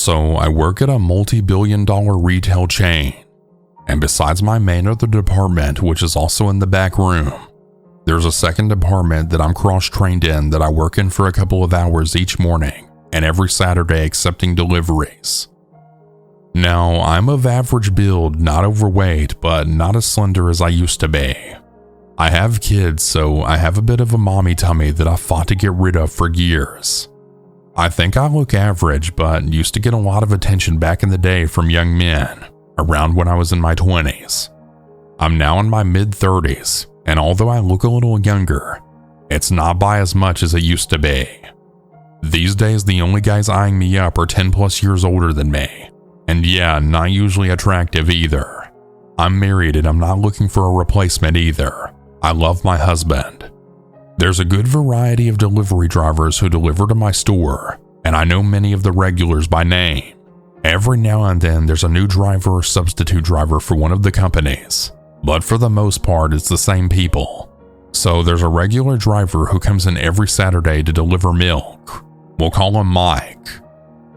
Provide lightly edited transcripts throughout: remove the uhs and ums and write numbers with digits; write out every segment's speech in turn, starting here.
So I work at a multi-billion-dollar retail chain, and besides my main other department, which is also in the back room, there's a second department that I'm cross-trained in that I work in for a couple of hours each morning and every Saturday accepting deliveries. Now, I'm of average build, not overweight, but not as slender as I used to be. I have kids, so I have a bit of a mommy tummy that I've fought to get rid of for years. I think I look average, but used to get a lot of attention back in the day from young men, around when I was in my 20s. I'm now in my mid-30s, and although I look a little younger, it's not by as much as it used to be. These days, the only guys eyeing me up are 10 plus years older than me, and yeah, not usually attractive either. I'm married and I'm not looking for a replacement either. I love my husband. There's a good variety of delivery drivers who deliver to my store, and I know many of the regulars by name. Every now and then there's a new driver or substitute driver for one of the companies, but for the most part it's the same people. So there's a regular driver who comes in every Saturday to deliver milk. We'll call him Mike.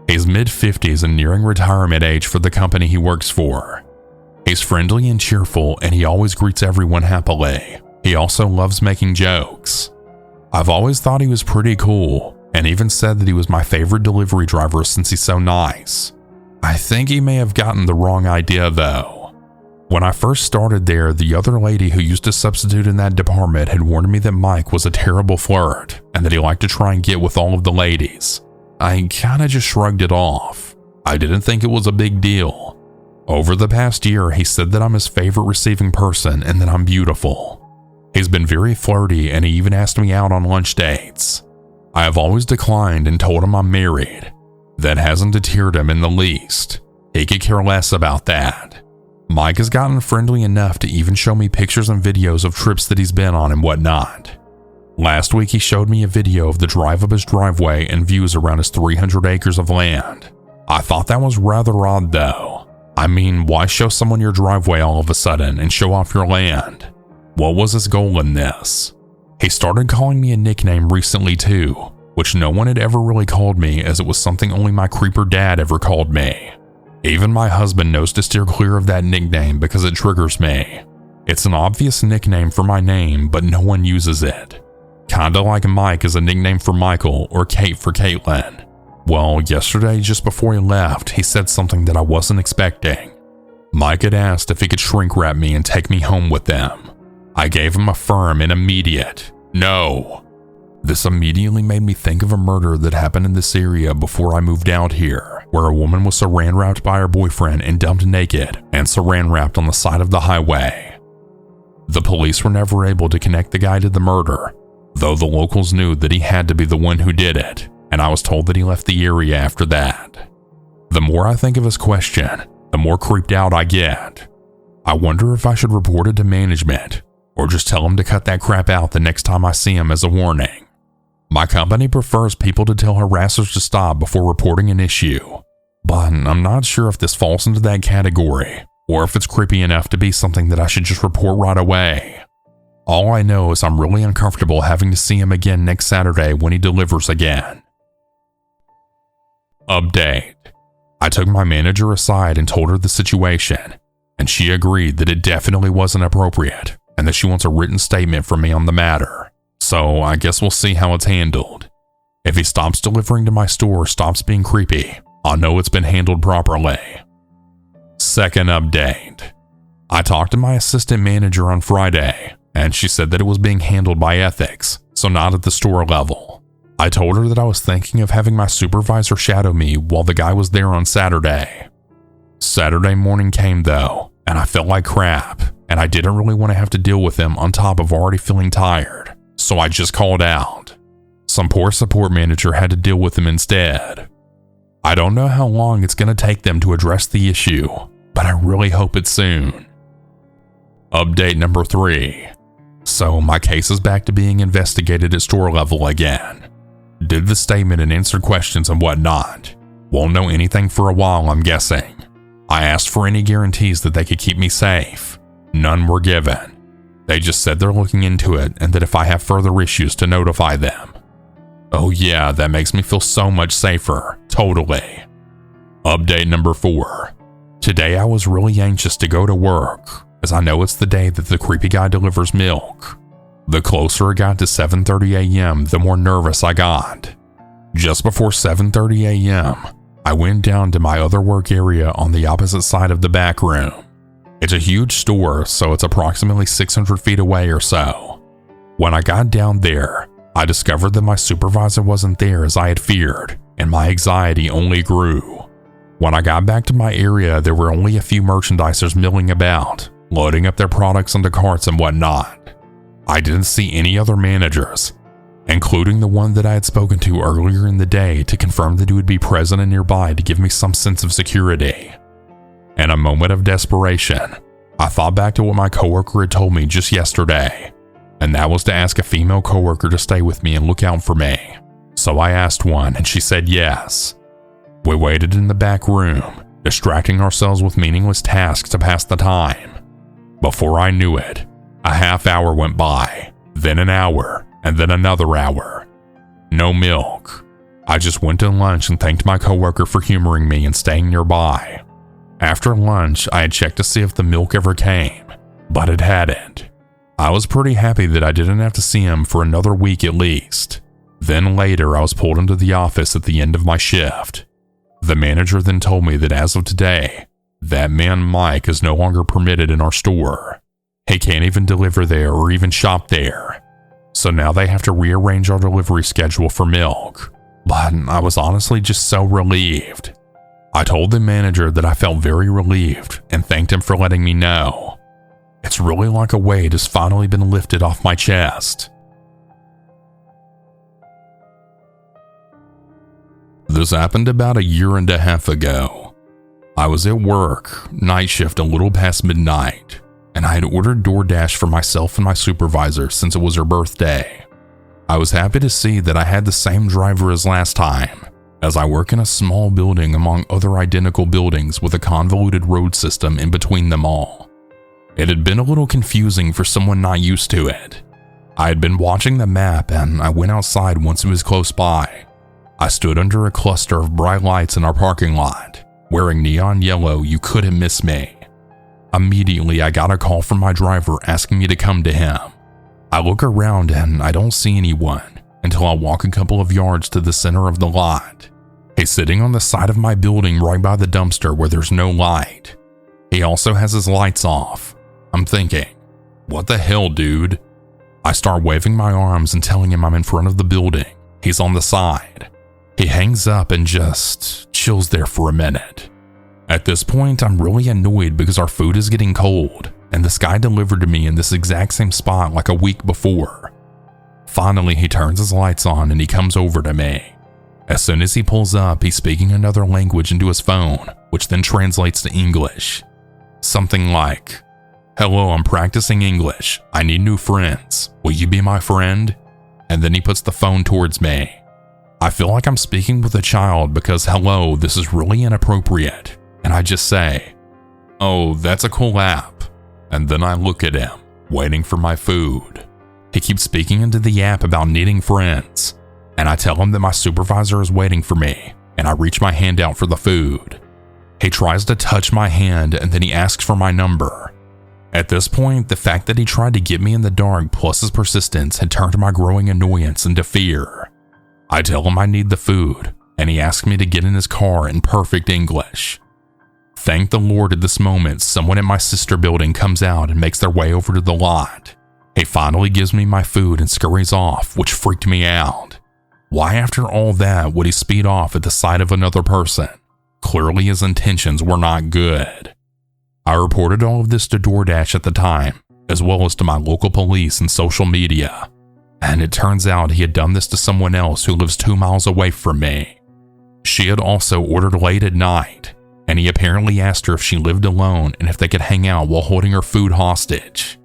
He's mid-50s and nearing retirement age for the company he works for. He's friendly and cheerful, and he always greets everyone happily. He also loves making jokes. I've always thought he was pretty cool, and even said that he was my favorite delivery driver since he's so nice. I think he may have gotten the wrong idea though. When I first started there, the other lady who used to substitute in that department had warned me that Mike was a terrible flirt, and that he liked to try and get with all of the ladies. I kinda just shrugged it off. I didn't think it was a big deal. Over the past year, he said that I'm his favorite receiving person and that I'm beautiful. He's been very flirty, and he even asked me out on lunch dates. I have always declined and told him I'm married. That hasn't deterred him in the least. He could care less about that. Mike has gotten friendly enough to even show me pictures and videos of trips that he's been on and whatnot. Last week he showed me a video of the drive up his driveway and views around his 300 acres of land. I thought that was rather odd though. I mean, why show someone your driveway all of a sudden and show off your land? What was his goal in this? He started calling me a nickname recently too, which no one had ever really called me, as it was something only my creeper dad ever called me. Even my husband knows to steer clear of that nickname because it triggers me. It's an obvious nickname for my name, but no one uses it. Kinda like Mike is a nickname for Michael or Kate for Caitlin. Well, yesterday just before he left, he said something that I wasn't expecting. Mike had asked if he could shrink wrap me and take me home with them. I gave him a firm and immediate no. This immediately made me think of a murder that happened in this area before I moved out here, where a woman was saran wrapped by her boyfriend and dumped naked and saran wrapped on the side of the highway. The police were never able to connect the guy to the murder, though the locals knew that he had to be the one who did it, and I was told that he left the area after that. The more I think of his question, the more creeped out I get. I wonder if I should report it to management, or just tell him to cut that crap out the next time I see him as a warning. My company prefers people to tell harassers to stop before reporting an issue, but I'm not sure if this falls into that category, or if it's creepy enough to be something that I should just report right away. All I know is I'm really uncomfortable having to see him again next Saturday when he delivers again. Update. I took my manager aside and told her the situation, and she agreed that it definitely wasn't appropriate, and that she wants a written statement from me on the matter. So I guess we'll see how it's handled. If he stops delivering to my store or stops being creepy, I'll know it's been handled properly. Second update. I talked to my assistant manager on Friday, and she said that it was being handled by ethics, so not at the store level. I told her that I was thinking of having my supervisor shadow me while the guy was there on Saturday. Saturday morning came though, and I felt like crap, and I didn't really want to have to deal with him on top of already feeling tired, so I just called out. Some poor support manager had to deal with him instead. I don't know how long it's going to take them to address the issue, but I really hope it's soon. Update number 3. So my case is back to being investigated at store level again. Did the statement and answered questions and whatnot. Won't know anything for a while, I'm guessing. I asked for any guarantees that they could keep me safe. None were given. They just said they're looking into it and that if I have further issues to notify them. Oh yeah, that makes me feel so much safer, totally. Update number 4. Today I was really anxious to go to work, as I know it's the day that the creepy guy delivers milk. The closer it got to 7:30 a.m., the more nervous I got. Just before 7:30 a.m., I went down to my other work area on the opposite side of the back room. It's a huge store, so it's approximately 600 feet away or so. When I got down there, I discovered that my supervisor wasn't there as I had feared, and my anxiety only grew. When I got back to my area, there were only a few merchandisers milling about, loading up their products onto carts and whatnot. I didn't see any other managers, including the one that I had spoken to earlier in the day to confirm that he would be present and nearby to give me some sense of security. In a moment of desperation, I thought back to what my coworker had told me just yesterday, and that was to ask a female coworker to stay with me and look out for me. So I asked one, and she said yes. We waited in the back room, distracting ourselves with meaningless tasks to pass the time. Before I knew it, a half hour went by, then an hour, and then another hour. No milk. I just went to lunch and thanked my coworker for humoring me and staying nearby. After lunch, I had checked to see if the milk ever came, but it hadn't. I was pretty happy that I didn't have to see him for another week at least. Then later, I was pulled into the office at the end of my shift. The manager then told me that as of today, that man Mike is no longer permitted in our store. He can't even deliver there or even shop there. So now they have to rearrange our delivery schedule for milk. But I was honestly just so relieved. I told the manager that I felt very relieved and thanked him for letting me know. It's really like a weight has finally been lifted off my chest. This happened about a year and a half ago. I was at work, night shift a little past midnight, and I had ordered DoorDash for myself and my supervisor since it was her birthday. I was happy to see that I had the same driver as last time, as I work in a small building among other identical buildings with a convoluted road system in between them all. It had been a little confusing for someone not used to it. I had been watching the map and I went outside once it was close by. I stood under a cluster of bright lights in our parking lot, wearing neon yellow. You couldn't miss me. Immediately, I got a call from my driver asking me to come to him. I look around and I don't see anyone until I walk a couple of yards to the center of the lot. He's sitting on the side of my building right by the dumpster where there's no light. He also has his lights off. I'm thinking, what the hell, dude? I start waving my arms and telling him I'm in front of the building. He's on the side. He hangs up and just chills there for a minute. At this point, I'm really annoyed because our food is getting cold, and this guy delivered to me in this exact same spot like a week before. Finally, he turns his lights on and he comes over to me. As soon as he pulls up, he's speaking another language into his phone, which then translates to English. Something like, "Hello, I'm practicing English. I need new friends. Will you be my friend?" And then he puts the phone towards me. I feel like I'm speaking with a child because hello, this is really inappropriate. And I just say, "Oh, that's a cool app." And then I look at him, waiting for my food. He keeps speaking into the app about needing friends. And I tell him that my supervisor is waiting for me, and I reach my hand out for the food. He tries to touch my hand and then he asks for my number. At this point, the fact that he tried to get me in the dark plus his persistence had turned my growing annoyance into fear. I tell him I need the food, and he asks me to get in his car in perfect English. Thank the Lord at this moment, someone at my sister building comes out and makes their way over to the lot. He finally gives me my food and scurries off, which freaked me out. Why after all that would he speed off at the sight of another person? Clearly his intentions were not good. I reported all of this to DoorDash at the time, as well as to my local police and social media. And it turns out he had done this to someone else who lives 2 miles away from me. She had also ordered late at night, and he apparently asked her if she lived alone and if they could hang out while holding her food hostage.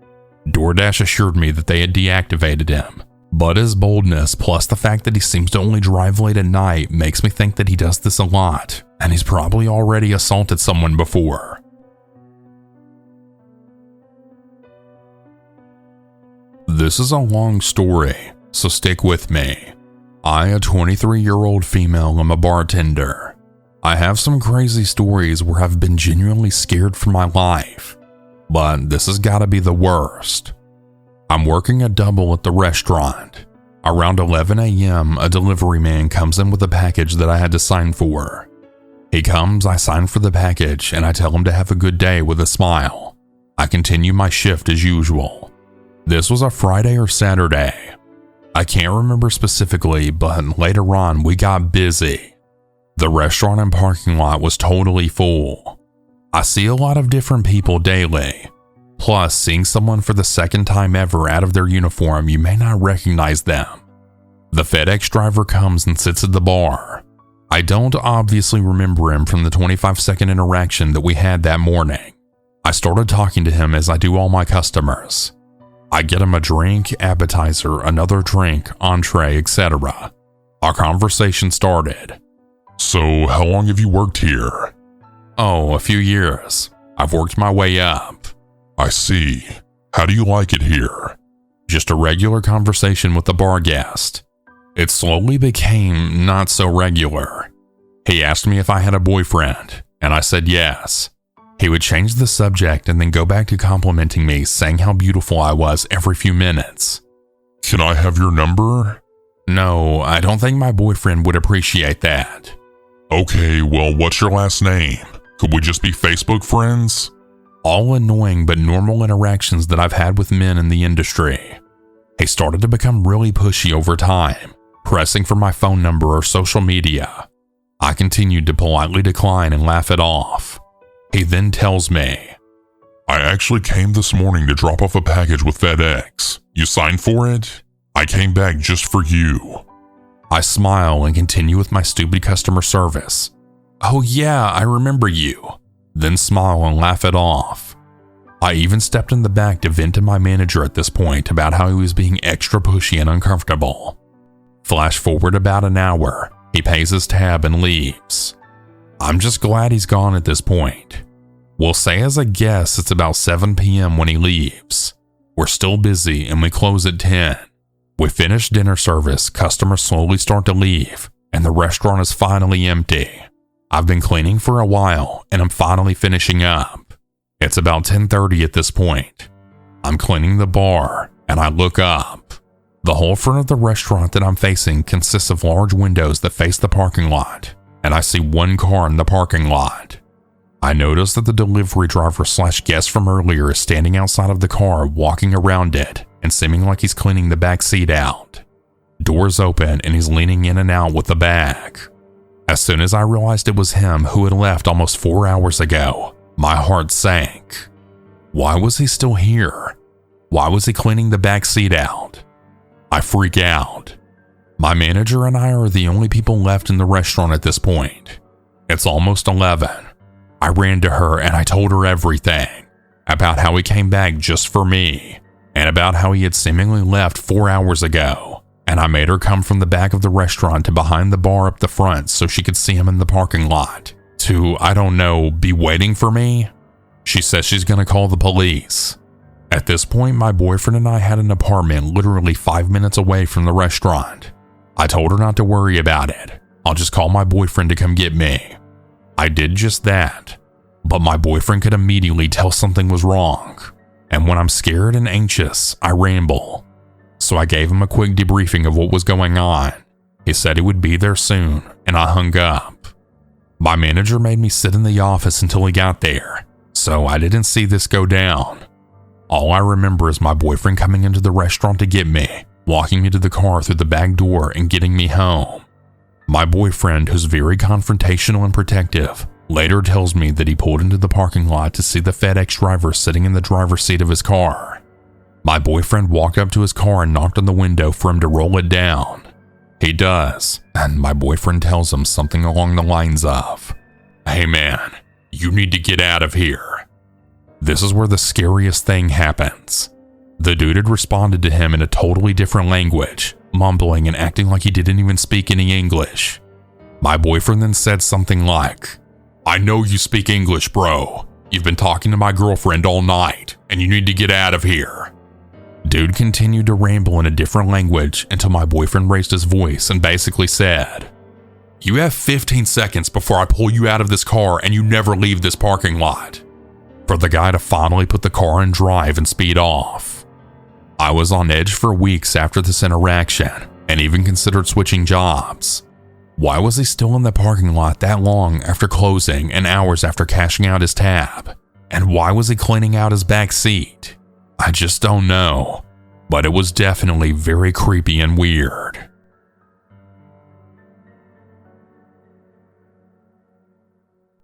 DoorDash assured me that they had deactivated him, but his boldness plus the fact that he seems to only drive late at night makes me think that he does this a lot, and he's probably already assaulted someone before. This is a long story, so stick with me. I, a 23-year-old female, am a bartender. I have some crazy stories where I've been genuinely scared for my life, but this has got to be the worst. I'm working a double at the restaurant. Around 11 a.m., a delivery man comes in with a package that I had to sign for. He comes, I sign for the package, and I tell him to have a good day with a smile. I continue my shift as usual. This was a Friday or Saturday. I can't remember specifically, but later on we got busy. The restaurant and parking lot was totally full. I see a lot of different people daily. Plus, seeing someone for the second time ever out of their uniform, you may not recognize them. The FedEx driver comes and sits at the bar. I don't obviously remember him from the 25-second interaction that we had that morning. I started talking to him as I do all my customers. I get him a drink, appetizer, another drink, entree, etc. Our conversation started. So, how long have you worked here? Oh, a few years. I've worked my way up. I see. How do you like it here? Just a regular conversation with the bar guest. It slowly became not so regular. He asked me if I had a boyfriend, and I said yes. He would change the subject and then go back to complimenting me, saying how beautiful I was every few minutes. Can I have your number? No, I don't think my boyfriend would appreciate that. Okay, well, what's your last name? Could we just be Facebook friends? All annoying but normal interactions that I've had with men in the industry. He started to become really pushy over time, pressing for my phone number or social media. I continued to politely decline and laugh it off. He then tells me, I actually came this morning to drop off a package with FedEx. You signed for it? I came back just for you. I smile and continue with my stupid customer service. Oh yeah, I remember you. Then smile and laugh it off. I even stepped in the back to vent to my manager at this point about how he was being extra pushy and uncomfortable. Flash forward about an hour, he pays his tab and leaves. I'm just glad he's gone at this point. We'll say as a guess it's about 7 p.m. when he leaves. We're still busy and we close at 10. We finish dinner service, customers slowly start to leave, and the restaurant is finally empty. I've been cleaning for a while and I'm finally finishing up. It's about 10:30 at this point. I'm cleaning the bar and I look up. The whole front of the restaurant that I'm facing consists of large windows that face the parking lot, and I see one car in the parking lot. I notice that the delivery driver / guest from earlier is standing outside of the car walking around it and seeming like he's cleaning the back seat out. Doors open and he's leaning in and out with the bag. As soon as I realized it was him who had left almost 4 hours ago, my heart sank. Why was he still here? Why was he cleaning the back seat out? I freak out. My manager and I are the only people left in the restaurant at this point. It's almost 11. I ran to her and I told her everything about how he came back just for me and about how he had seemingly left 4 hours ago. And I made her come from the back of the restaurant to behind the bar up the front so she could see him in the parking lot to, I don't know, be waiting for me. She says she's gonna call the police. At this point, my boyfriend and I had an apartment literally 5 minutes away from the restaurant. I told her not to worry about it. I'll just call my boyfriend to come get me. I did just that, but my boyfriend could immediately tell something was wrong. And when I'm scared and anxious, I ramble. So I gave him a quick debriefing of what was going on. He said he would be there soon, and I hung up. My manager made me sit in the office until he got there, so I didn't see this go down. All I remember is my boyfriend coming into the restaurant to get me, walking me to the car through the back door and getting me home. My boyfriend, who's very confrontational and protective, later tells me that he pulled into the parking lot to see the FedEx driver sitting in the driver's seat of his car. My boyfriend walked up to his car and knocked on the window for him to roll it down. He does, and my boyfriend tells him something along the lines of, "Hey man, you need to get out of here." This is where the scariest thing happens. The dude had responded to him in a totally different language, mumbling and acting like he didn't even speak any English. My boyfriend then said something like, "I know you speak English, bro. You've been talking to my girlfriend all night, and you need to get out of here." Dude continued to ramble in a different language until my boyfriend raised his voice and basically said, You have 15 seconds before I pull you out of this car and you never leave this parking lot. For the guy to finally put the car in drive and speed off. I was on edge for weeks after this interaction and even considered switching jobs. Why was he still in the parking lot that long after closing and hours after cashing out his tab? And why was he cleaning out his back seat? I just don't know, but it was definitely very creepy and weird.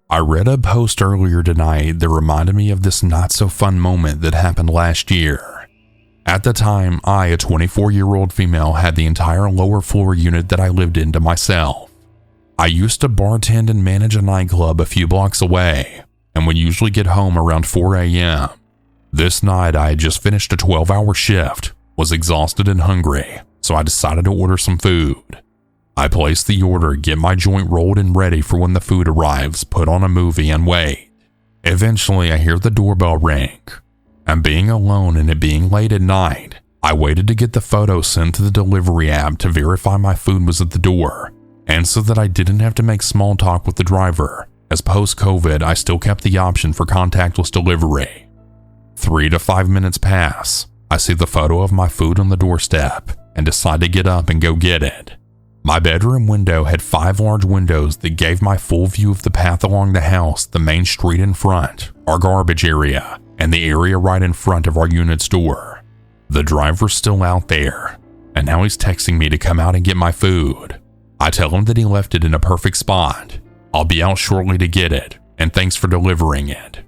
I read a post earlier tonight that reminded me of this not so fun moment that happened last year. At the time, I, a 24-year-old female, had the entire lower floor unit that I lived in to myself. I used to bartend and manage a nightclub a few blocks away, and would usually get home around 4 a.m. This night, I had just finished a 12-hour shift, was exhausted and hungry, so I decided to order some food. I placed the order, get my joint rolled and ready for when the food arrives, put on a movie, and wait. Eventually, I hear the doorbell ring. And being alone and it being late at night, I waited to get the photo sent to the delivery app to verify my food was at the door, and so that I didn't have to make small talk with the driver, as post-COVID I still kept the option for contactless delivery. 3 to 5 minutes pass, I see the photo of my food on the doorstep, and decide to get up and go get it. My bedroom window had 5 large windows that gave my full view of the path along the house, the main street in front, our garbage area, and the area right in front of our unit's door. The driver's still out there, and now he's texting me to come out and get my food. I tell him that he left it in a perfect spot. I'll be out shortly to get it, and thanks for delivering it.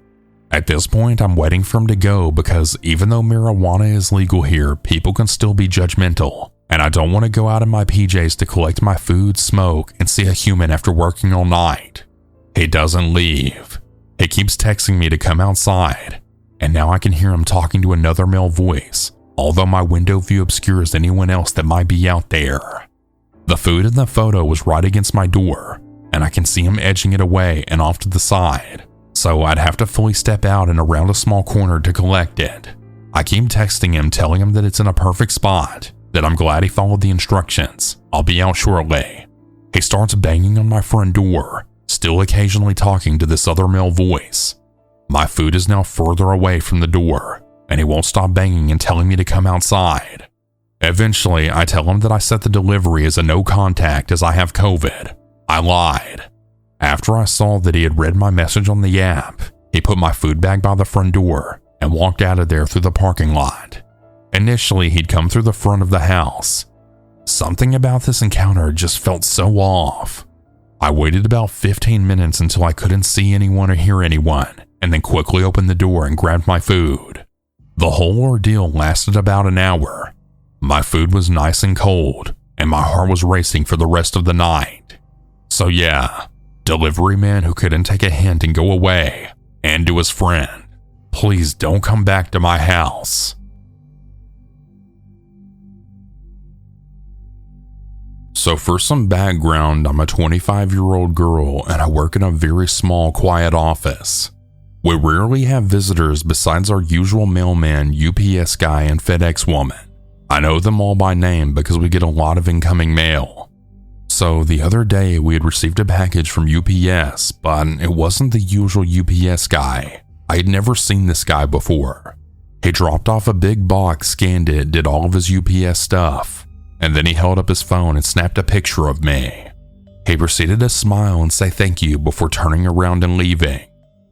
At this point, I'm waiting for him to go because even though marijuana is legal here, people can still be judgmental. And I don't want to go out in my PJs to collect my food, smoke, and see a human after working all night. He doesn't leave. He keeps texting me to come outside, and now I can hear him talking to another male voice, although my window view obscures anyone else that might be out there. The food in the photo was right against my door, and I can see him edging it away and off to the side, so I'd have to fully step out and around a small corner to collect it. I keep texting him telling him that it's in a perfect spot, that I'm glad he followed the instructions. I'll be out shortly. He starts banging on my front door, still occasionally talking to this other male voice. My food is now further away from the door, and he won't stop banging and telling me to come outside. Eventually, I tell him that I set the delivery as a no contact as I have COVID. I lied. After I saw that he had read my message on the app, he put my food bag by the front door and walked out of there through the parking lot. Initially, he'd come through the front of the house. Something about this encounter just felt so off. I waited about 15 minutes until I couldn't see anyone or hear anyone, and then quickly opened the door and grabbed my food. The whole ordeal lasted about an hour. My food was nice and cold, and my heart was racing for the rest of the night. So yeah, delivery man who couldn't take a hint and go away, and to his friend, please don't come back to my house. So for some background, I'm a 25-year-old girl and I work in a very small, quiet office. We rarely have visitors besides our usual mailman, UPS guy, and FedEx woman. I know them all by name because we get a lot of incoming mail. So the other day we had received a package from UPS, but it wasn't the usual UPS guy. I had never seen this guy before. He dropped off a big box, scanned it, did all of his UPS stuff, and then he held up his phone and snapped a picture of me. He proceeded to smile and say thank you before turning around and leaving.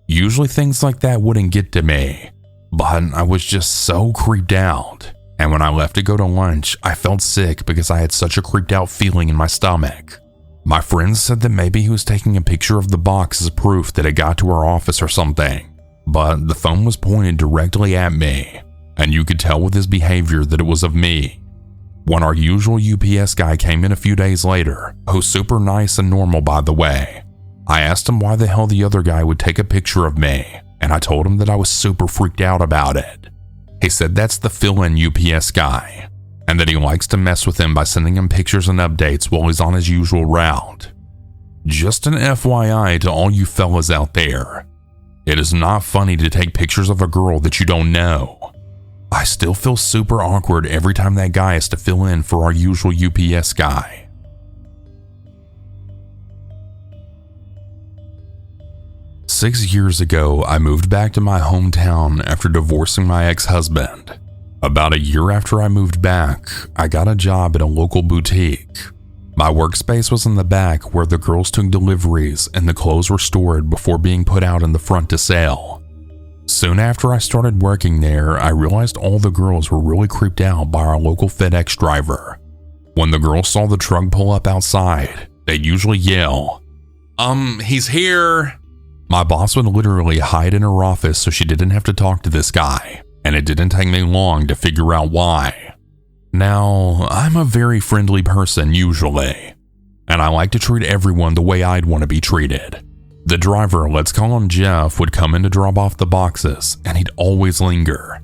Usually things like that wouldn't get to me, but I was just so creeped out. And when I left to go to lunch, I felt sick because I had such a creeped out feeling in my stomach. My friends said that maybe he was taking a picture of the box as proof that it got to our office or something, but the phone was pointed directly at me, and you could tell with his behavior that it was of me. When our usual UPS guy came in a few days later, who's super nice and normal by the way, I asked him why the hell the other guy would take a picture of me, and I told him that I was super freaked out about it. He said that's the fill-in UPS guy, and that he likes to mess with him by sending him pictures and updates while he's on his usual route. Just an FYI to all you fellas out there, it is not funny to take pictures of a girl that you don't know. I still feel super awkward every time that guy has to fill in for our usual UPS guy. 6 years ago, I moved back to my hometown after divorcing my ex-husband. About a year after I moved back, I got a job at a local boutique. My workspace was in the back where the girls took deliveries and the clothes were stored before being put out in the front to sell. Soon after I started working there, I realized all the girls were really creeped out by our local FedEx driver. When the girls saw the truck pull up outside, they'd usually yell, "He's here." My boss would literally hide in her office so she didn't have to talk to this guy, and it didn't take me long to figure out why. Now, I'm a very friendly person usually, and I like to treat everyone the way I'd want to be treated. The driver, let's call him Jeff, would come in to drop off the boxes, and he'd always linger.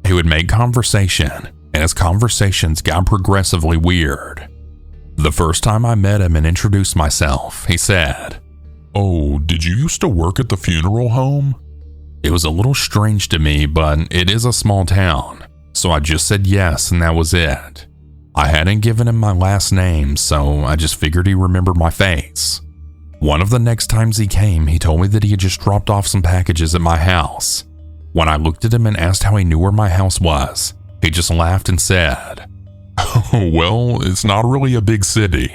He would make conversation, and his conversations got progressively weird. The first time I met him and introduced myself, he said, "Oh, did you used to work at the funeral home?" It was a little strange to me, but it is a small town, so I just said yes and that was it. I hadn't given him my last name, so I just figured he remembered my face. One of the next times he came, he told me that he had just dropped off some packages at my house. When I looked at him and asked how he knew where my house was, he just laughed and said, "Oh, well, it's not really a big city.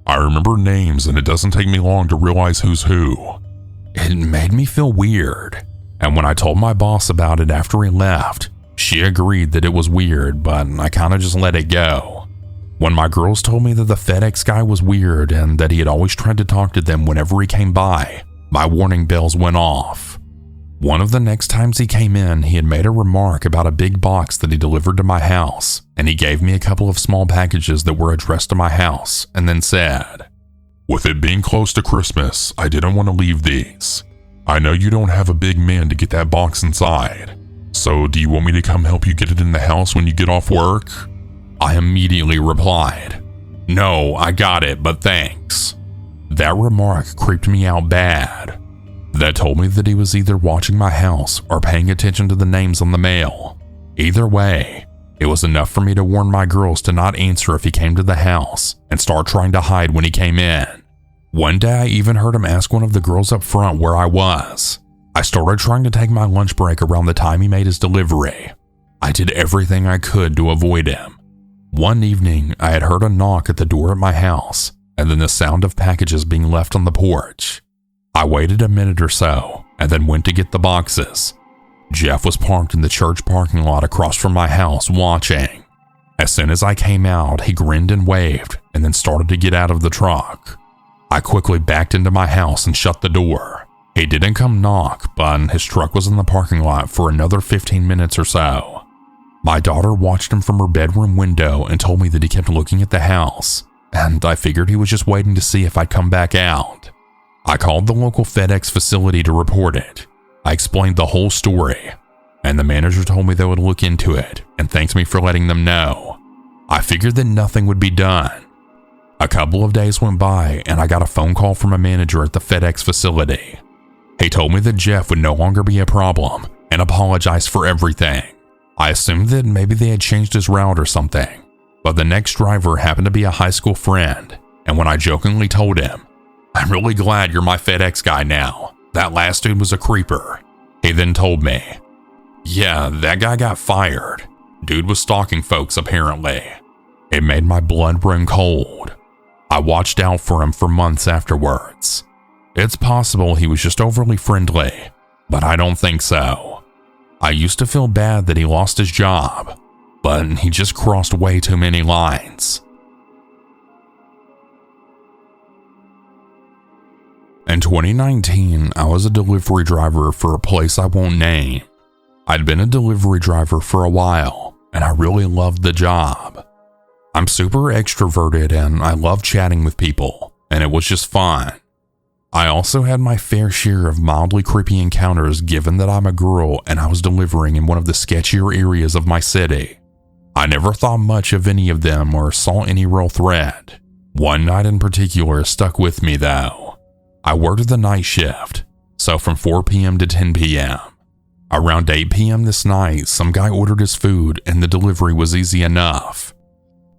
I remember names and it doesn't take me long to realize who's who." It made me feel weird, and when I told my boss about it after he left, she agreed that it was weird, but I kind of just let it go. When my girls told me that the FedEx guy was weird and that he had always tried to talk to them whenever he came by, my warning bells went off. One of the next times he came in, he had made a remark about a big box that he delivered to my house, and he gave me a couple of small packages that were addressed to my house, and then said, "With it being close to Christmas, I didn't want to leave these. I know you don't have a big man to get that box inside, so do you want me to come help you get it in the house when you get off work?" I immediately replied, "No, I got it, but thanks." That remark creeped me out bad. That told me that he was either watching my house or paying attention to the names on the mail. Either way, it was enough for me to warn my girls to not answer if he came to the house and start trying to hide when he came in. One day I even heard him ask one of the girls up front where I was. I started trying to take my lunch break around the time he made his delivery. I did everything I could to avoid him. One evening, I had heard a knock at the door at my house, and then the sound of packages being left on the porch. I waited a minute or so, and then went to get the boxes. Jeff was parked in the church parking lot across from my house watching. As soon as I came out, he grinned and waved, and then started to get out of the truck. I quickly backed into my house and shut the door. He didn't come knock, but his truck was in the parking lot for another 15 minutes or so. My daughter watched him from her bedroom window and told me that he kept looking at the house, and I figured he was just waiting to see if I'd come back out. I called the local FedEx facility to report it. I explained the whole story, and the manager told me they would look into it and thanked me for letting them know. I figured that nothing would be done. A couple of days went by and I got a phone call from a manager at the FedEx facility. He told me that Jeff would no longer be a problem and apologized for everything. I assumed that maybe they had changed his route or something, but the next driver happened to be a high school friend, and when I jokingly told him, "I'm really glad you're my FedEx guy now. That last dude was a creeper," he then told me, "Yeah, that guy got fired. Dude was stalking folks apparently." It made my blood run cold. I watched out for him for months afterwards. It's possible he was just overly friendly, but I don't think so. I used to feel bad that he lost his job, but he just crossed way too many lines. In 2019, I was a delivery driver for a place I won't name. I'd been a delivery driver for a while, and I really loved the job. I'm super extroverted and I love chatting with people, and it was just fun. I also had my fair share of mildly creepy encounters given that I'm a girl and I was delivering in one of the sketchier areas of my city. I never thought much of any of them or saw any real threat. One night in particular stuck with me though. I worked the night shift, so from 4 p.m. to 10 p.m. Around 8 p.m. this night, some guy ordered his food and the delivery was easy enough.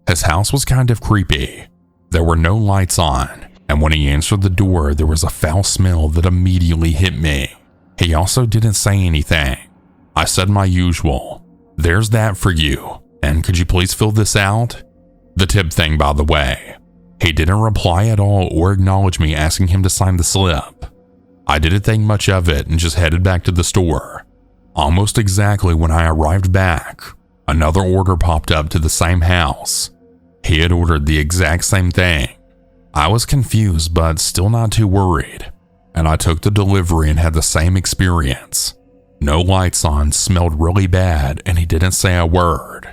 His house was kind of creepy. There were no lights on, and when he answered the door, there was a foul smell that immediately hit me. He also didn't say anything. I said my usual, "There's that for you, and could you please fill this out?" The tip thing, by the way. He didn't reply at all or acknowledge me asking him to sign the slip. I didn't think much of it and just headed back to the store. Almost exactly when I arrived back, another order popped up to the same house. He had ordered the exact same thing. I was confused but still not too worried, and I took the delivery and had the same experience. No lights on, smelled really bad, and he didn't say a word.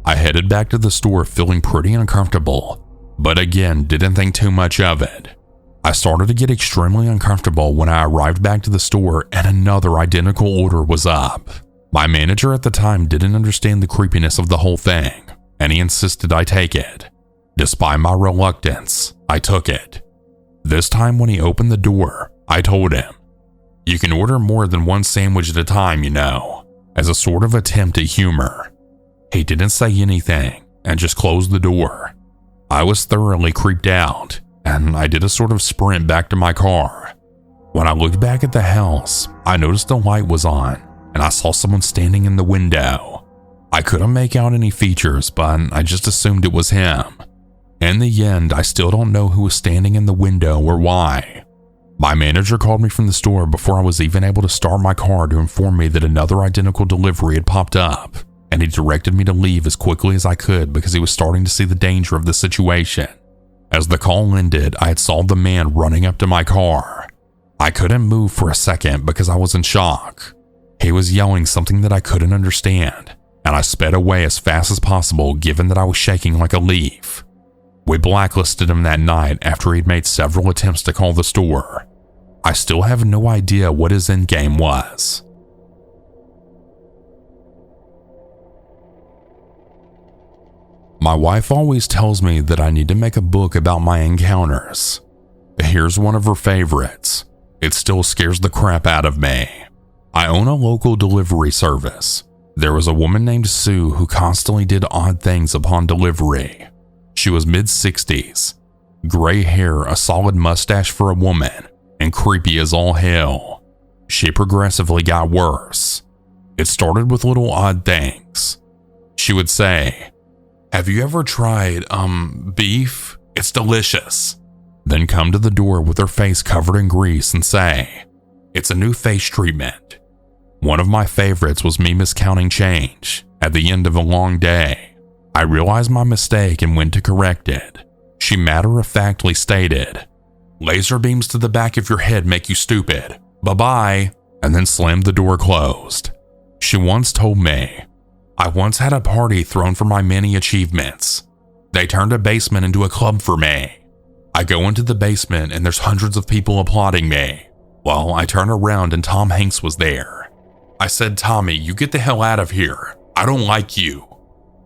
I headed back to the store feeling pretty uncomfortable, but again didn't think too much of it. I started to get extremely uncomfortable when I arrived back to the store and another identical order was up. My manager at the time didn't understand the creepiness of the whole thing, and he insisted I take it. Despite my reluctance, I took it. This time when he opened the door, I told him, "You can order more than one sandwich at a time, you know," as a sort of attempt at humor. He didn't say anything and just closed the door. I was thoroughly creeped out, and I did a sort of sprint back to my car. When I looked back at the house, I noticed the light was on, and I saw someone standing in the window. I couldn't make out any features, but I just assumed it was him. In the end, I still don't know who was standing in the window or why. My manager called me from the store before I was even able to start my car to inform me that another identical delivery had popped up, and he directed me to leave as quickly as I could because he was starting to see the danger of the situation. As the call ended, I had saw the man running up to my car. I couldn't move for a second because I was in shock. He was yelling something that I couldn't understand, and I sped away as fast as possible given that I was shaking like a leaf. We blacklisted him that night after he'd made several attempts to call the store. I still have no idea what his endgame was. My wife always tells me that I need to make a book about my encounters. Here's one of her favorites. It still scares the crap out of me. I own a local delivery service. There was a woman named Sue who constantly did odd things upon delivery. She was mid-60s, gray hair, a solid mustache for a woman, and creepy as all hell. She progressively got worse. It started with little odd things. She would say, "Have you ever tried, beef? It's delicious." Then come to the door with her face covered in grease and say, "It's a new face treatment." One of my favorites was me miscounting change at the end of a long day. I realized my mistake and went to correct it. She matter-of-factly stated, "Laser beams to the back of your head make you stupid. Bye-bye," and then slammed the door closed. She once told me, "I once had a party thrown for my many achievements. They turned a basement into a club for me. I go into the basement and there's hundreds of people applauding me. Well, I turn around and Tom Hanks was there. I said, 'Tommy, you get the hell out of here. I don't like you.'"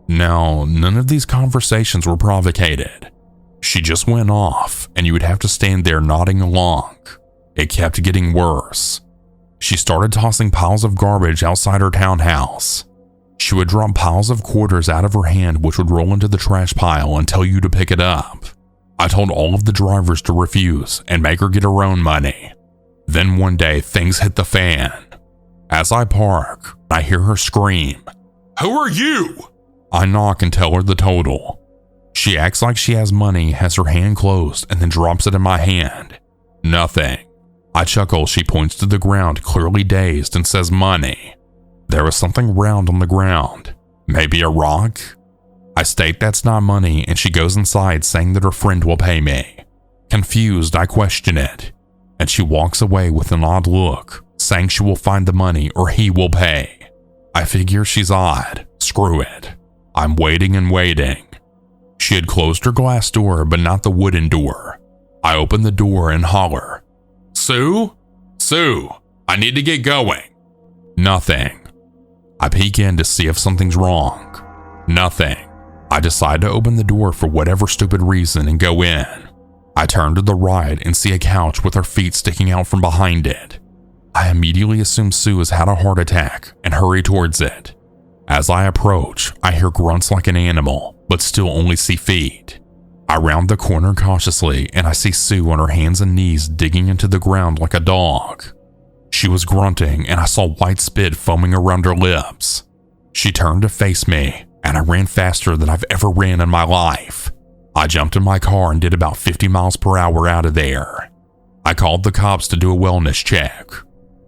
Now, none of these conversations were provocated. She just went off, and you would have to stand there nodding along. It kept getting worse. She started tossing piles of garbage outside her townhouse. She would drop piles of quarters out of her hand which would roll into the trash pile and tell you to pick it up. I told all of the drivers to refuse and make her get her own money. Then one day, things hit the fan. As I park, I hear her scream, "Who are you?" I knock and tell her the total. She acts like she has money, has her hand closed, and then drops it in my hand. Nothing. I chuckle. She points to the ground, clearly dazed, and says money. There was something round on the ground. Maybe a rock? I state that's not money, and she goes inside saying that her friend will pay me. Confused, I question it, and she walks away with an odd look, saying she will find the money or he will pay. I figure she's odd. Screw it. I'm waiting and waiting. She had closed her glass door, but not the wooden door. I open the door and holler, "Sue? Sue, I need to get going." Nothing. I peek in to see if something's wrong. Nothing. I decide to open the door for whatever stupid reason and go in. I turn to the right and see a couch with her feet sticking out from behind it. I immediately assume Sue has had a heart attack and hurry towards it. As I approach, I hear grunts like an animal, but still only see feet. I round the corner cautiously and I see Sue on her hands and knees digging into the ground like a dog. She was grunting and I saw white spit foaming around her lips. She turned to face me and I ran faster than I've ever ran in my life. I jumped in my car and did about 50 miles per hour out of there. I called the cops to do a wellness check.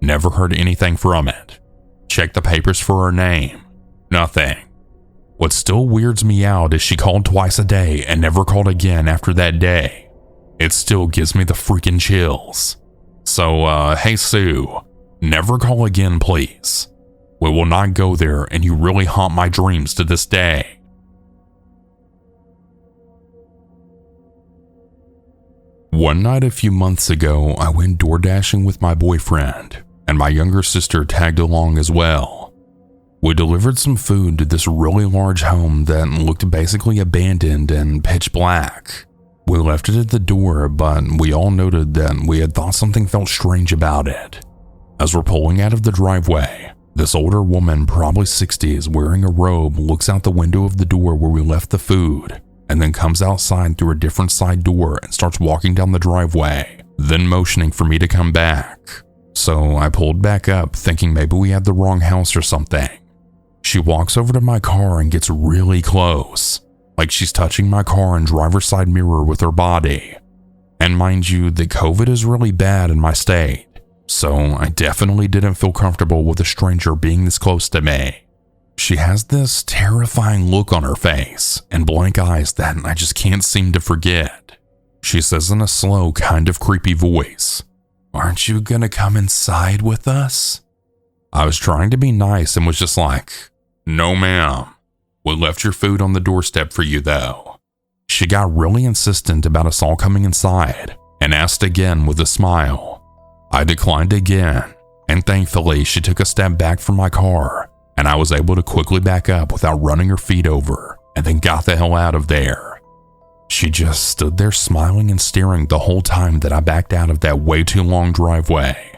Never heard anything from it. Checked the papers for her name. Nothing. What still weirds me out is she called twice a day and never called again after that day. It still gives me the freaking chills. So, hey Sue, never call again please. We will not go there and you really haunt my dreams to this day. One night a few months ago, I went door dashing with my boyfriend, and my younger sister tagged along as well. We delivered some food to this really large home that looked basically abandoned and pitch black. We left it at the door, but we all noted that we had thought something felt strange about it. As we're pulling out of the driveway, this older woman, probably 60s, wearing a robe, looks out the window of the door where we left the food, and then comes outside through a different side door and starts walking down the driveway, then motioning for me to come back. So I pulled back up, thinking maybe we had the wrong house or something. She walks over to my car and gets really close, like she's touching my car and driver's side mirror with her body. And mind you, the COVID is really bad in my state, so I definitely didn't feel comfortable with a stranger being this close to me. She has this terrifying look on her face and blank eyes that I just can't seem to forget. She says in a slow, kind of creepy voice, "Aren't you gonna come inside with us?" I was trying to be nice and was just like, "No ma'am, we left your food on the doorstep for you though." She got really insistent about us all coming inside and asked again with a smile. I declined again, and thankfully she took a step back from my car and I was able to quickly back up without running her feet over and then got the hell out of there. She just stood there smiling and staring the whole time that I backed out of that way too long driveway.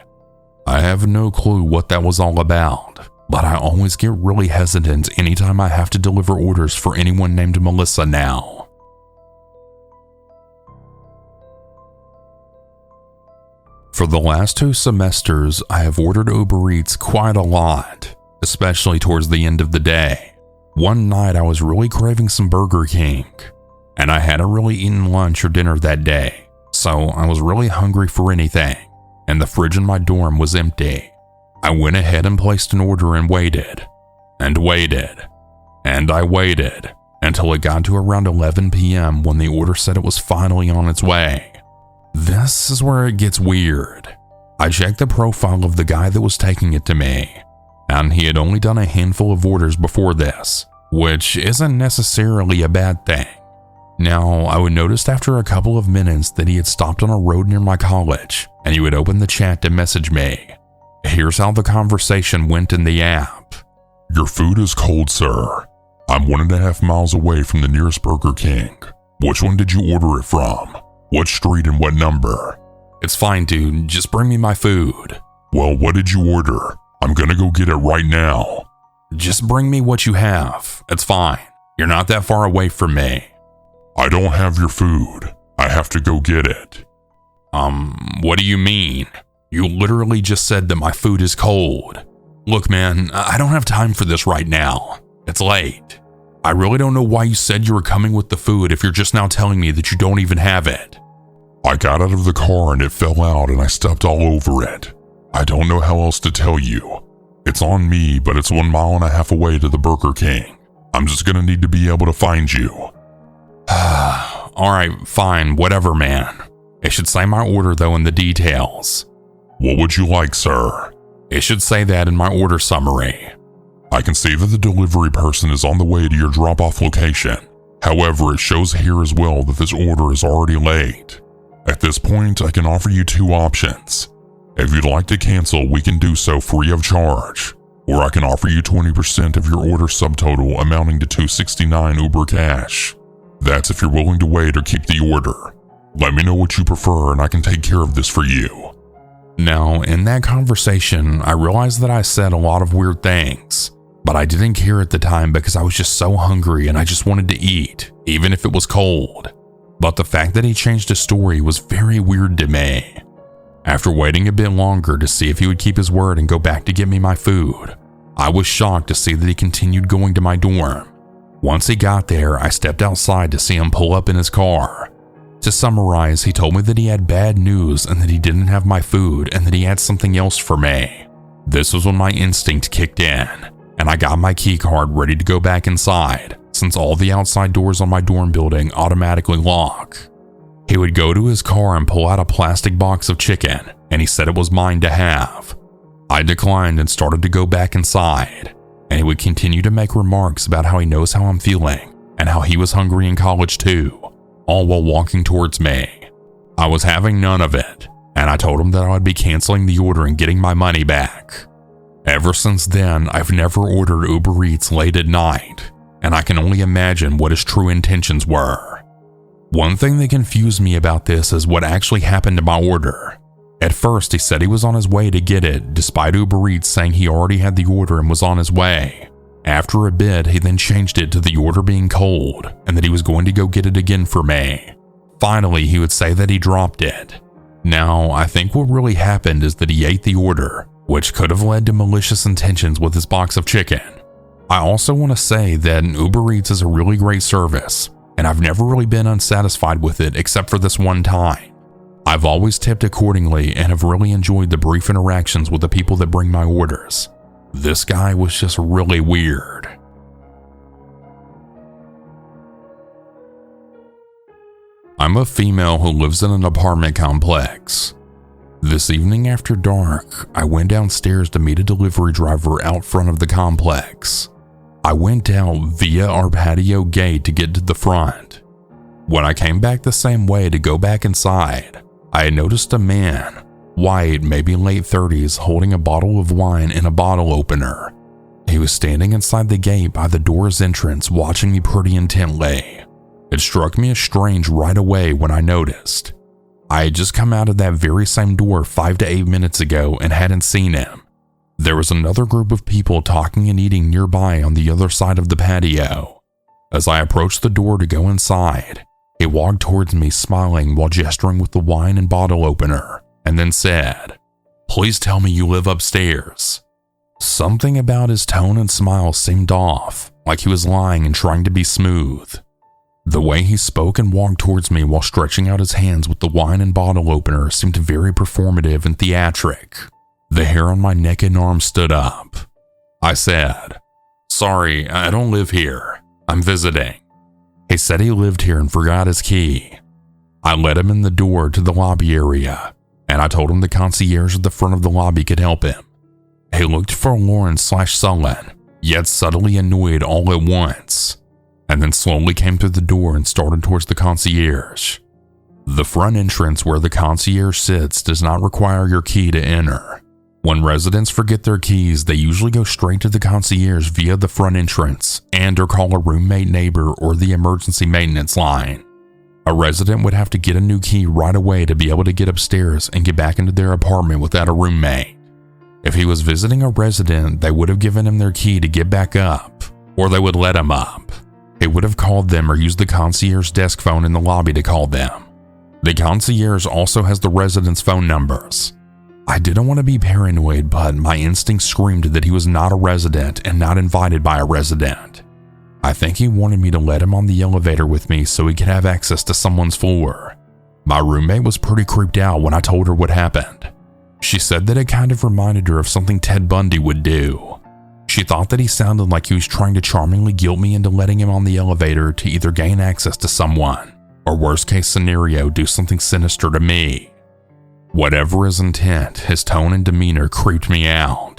I have no clue what that was all about, but I always get really hesitant anytime I have to deliver orders for anyone named Melissa now. For the last 2 semesters, I have ordered Uber Eats quite a lot, especially towards the end of the day. One night I was really craving some Burger King, and I hadn't really eaten lunch or dinner that day, so I was really hungry for anything, and the fridge in my dorm was empty. I went ahead and placed an order and waited, and waited, and I waited, until it got to around 11 p.m. when the order said it was finally on its way. This is where it gets weird. I checked the profile of the guy that was taking it to me, and he had only done a handful of orders before this, which isn't necessarily a bad thing. Now, I would notice after a couple of minutes that he had stopped on a road near my college, and he would open the chat to message me. Here's how the conversation went in the app. "Your food is cold, sir. I'm 1.5 miles away from the nearest Burger King. Which one did you order it from? What street and what number?" "It's fine, dude. Just bring me my food." "Well, what did you order? I'm gonna go get it right now." "Just bring me what you have. It's fine. You're not that far away from me." "I don't have your food. I have to go get it." What do you mean? You literally just said that my food is cold. Look, man, I don't have time for this right now. It's late. I really don't know why you said you were coming with the food if you're just now telling me that you don't even have it." "I got out of the car and it fell out and I stepped all over it. I don't know how else to tell you. It's on me, but it's 1.5 miles away to the Burger King. I'm just gonna need to be able to find you." Alright, fine, whatever, man. It should say my order though in the details. "What would you like, sir?" It should say that in my order summary. "I can see that the delivery person is on the way to your drop-off location. However, it shows here as well that this order is already late. At this point, I can offer you 2 options. If you'd like to cancel, we can do so free of charge, or I can offer you 20% of your order subtotal amounting to $269 Uber cash. That's if you're willing to wait or keep the order. Let me know what you prefer and I can take care of this for you." Now, in that conversation, I realized that I said a lot of weird things, but I didn't care at the time because I was just so hungry and I just wanted to eat, even if it was cold. but the fact that he changed his story was very weird to me. After waiting a bit longer to see if he would keep his word and go back to get me my food, I was shocked to see that he continued going to my dorm. Once he got there, I stepped outside to see him pull up in his car. To summarize, he told me that he had bad news and that he didn't have my food and that he had something else for me. This was when my instinct kicked in, and I got my key card ready to go back inside, since all the outside doors on my dorm building automatically lock. He would go to his car and pull out a plastic box of chicken, and he said it was mine to have. I declined and started to go back inside, and he would continue to make remarks about how he knows how I'm feeling and how he was hungry in college too, all while walking towards me. I was having none of it, and I told him that I would be canceling the order and getting my money back. Ever since then, I've never ordered Uber Eats late at night, and I can only imagine what his true intentions were. One thing that confused me about this is what actually happened to my order. At first, he said he was on his way to get it, despite Uber Eats saying he already had the order and was on his way. After a bit, he then changed it to the order being cold, and that he was going to go get it again for me. Finally, he would say that he dropped it. Now, I think what really happened is that he ate the order, which could have led to malicious intentions with his box of chicken. I also want to say that Uber Eats is a really great service, and I've never really been unsatisfied with it except for this one time. I've always tipped accordingly and have really enjoyed the brief interactions with the people that bring my orders. This guy was just really weird. I'm a female who lives in an apartment complex. This evening after dark, I went downstairs to meet a delivery driver out front of the complex. I went out via our patio gate to get to the front. When I came back the same way to go back inside, I had noticed a man, white, maybe late 30s, holding a bottle of wine and a bottle opener. He was standing inside the gate by the door's entrance watching me pretty intently. It struck me as strange right away when I noticed. I had just come out of that very same door 5 to 8 minutes ago and hadn't seen him. There was another group of people talking and eating nearby on the other side of the patio. As I approached the door to go inside, he walked towards me smiling while gesturing with the wine and bottle opener, and then said, "Please tell me you live upstairs." Something about his tone and smile seemed off, like he was lying and trying to be smooth. The way he spoke and walked towards me while stretching out his hands with the wine and bottle opener seemed very performative and theatric. The hair on my neck and arm stood up. I said, "Sorry, I don't live here. I'm visiting." He said he lived here and forgot his key. I led him in the door to the lobby area, and I told him the concierge at the front of the lobby could help him. He looked forlorn/sullen, yet subtly annoyed all at once, and then slowly came through the door and started towards the concierge. The front entrance where the concierge sits does not require your key to enter. When residents forget their keys, they usually go straight to the concierge via the front entrance and/or call a roommate, neighbor, or the emergency maintenance line. A resident would have to get a new key right away to be able to get upstairs and get back into their apartment without a roommate. If he was visiting a resident, they would have given him their key to get back up, or they would let him up. He would have called them or used the concierge desk phone in the lobby to call them. The concierge also has the residents' phone numbers. I didn't want to be paranoid, but my instinct screamed that he was not a resident and not invited by a resident. I think he wanted me to let him on the elevator with me so he could have access to someone's floor. My roommate was pretty creeped out when I told her what happened. She said that it kind of reminded her of something Ted Bundy would do. She thought that he sounded like he was trying to charmingly guilt me into letting him on the elevator to either gain access to someone, or worst case scenario, do something sinister to me. Whatever his intent, his tone and demeanor creeped me out.